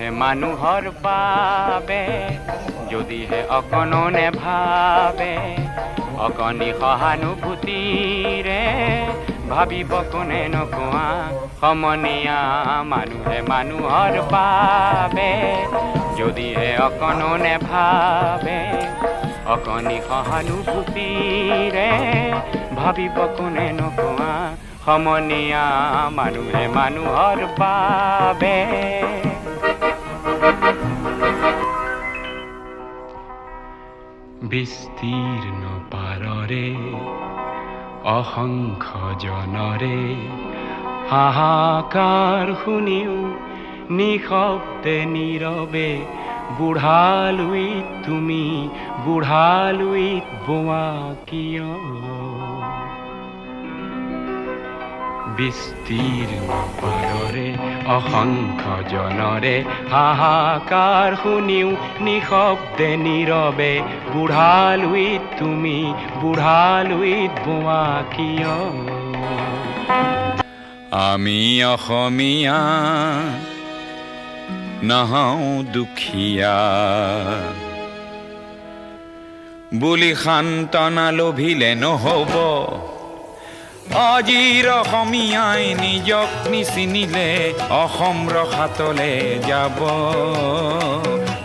মানুহে মানুহৰ বাবে যদিহে অকণো নেভাবে অকণি সহানুভূতিৰে ভাবিব কোনে নকোৱা সমনীয়া মানুহে মানুহৰ বাবে যদিহে অকণো নেভাবে অকণি সহানুভূতিৰে ভাবিব কোনে নকোৱা সমনীয়া মানুহে মানুহৰ বাবে বিস্তীৰ্ণ পাৰৰে অসংখ্য জনৰে হাহাকাৰ শুনিও নিশব্দে নীৰৱে বুঢ়ালুইত তুমি বুঢ়ালুইত বোৱা কিয় বিস্তীৰ্ণ পাৰৰে অসংখ্য জনৰে হাহাকাৰ শুনিও নিশব্দে নীৰৱে বুঢ়ালুইত তুমি বুঢ়ালুইত বোৱা কিয় আমি অসমীয়া নহওঁ দুখীয়া বুলি সান্তনা লভিলে নহ'ব আজিৰ অসমীয়াই নিজক নিচিনিলে অসম ৰসাতলে যাব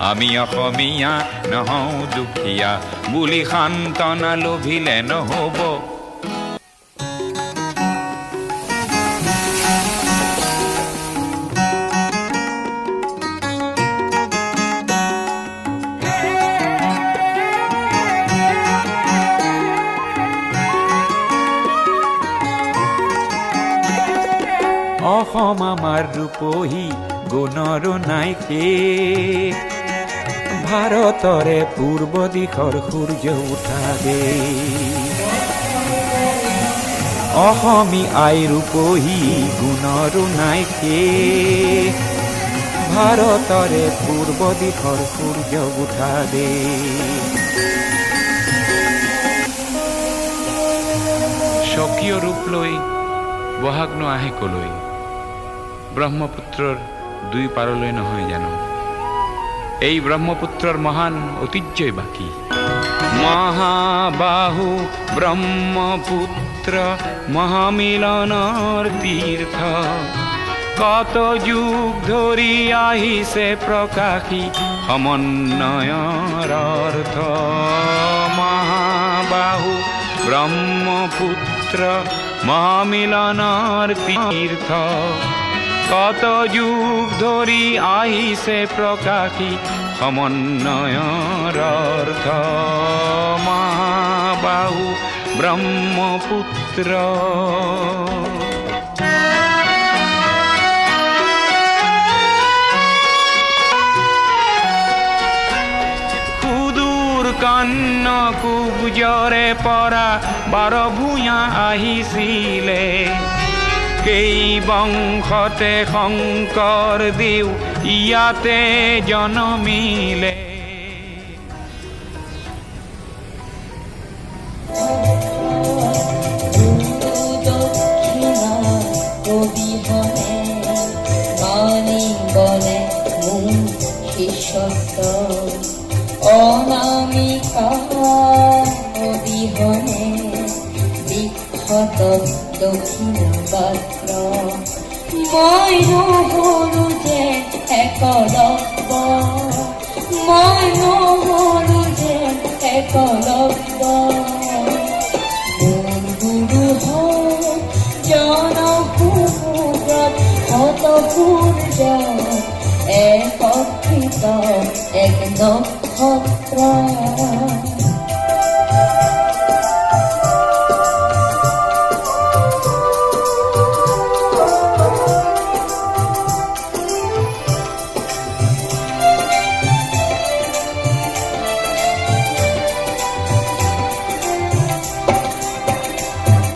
আমি অসমীয়া নহওঁ দুখীয়া বুলি সান্তনা লভিলে নহ'ব অসম আমাৰ ৰূপহী গুণৰো নাই শেষ ভাৰতৰে পূৰ্ব দিশৰ সূৰ্য উঠা দেশ অসমী আই ৰূপহী গুণৰো নাই শেষ ভাৰতৰে পূৰ্ব দিশৰ সূৰ্য উঠা দেশ স্বকীয় ৰূপ লৈ বহাগনো আহে কলৈ ব্ৰহ্মপুত্ৰৰ দুই পাৰলৈ নহয় জানো এই ব্ৰহ্মপুত্ৰৰ মহান ঐতিহ্যই বাকী মহাবাহু ব্ৰহ্মপুত্ৰ মহামিলনৰ তীৰ্থ কত যুগ ধৰি আহিছে প্ৰকাশী সমন্বয়ৰ অৰ্থ মহাবাহু ব্ৰহ্মপুত্ৰ মহামিলনৰ তীৰ্থ কত যুগ ধৰি আহিছে প্ৰকাশী সমন্বয়ৰ অৰ্থ মহাবাহু ব্ৰহ্মপুত্ৰ সুদূৰ কন্যকুব্জৰে পৰা বাৰ ভূঞা আহিছিলে কেই বংশতে শংকৰ দেও ইয়াতে জনমিলে অনামিকা অবিহনে বিখ্যাত দক্ষিণ পাত্ৰ মই নহৰো যে একলব্য মই নহৰো যে একলব্য মোৰ গুৰু হ'ল জনসুব্ৰত শতসূৰ্য একত্ৰিত এক নক্ষত্ৰ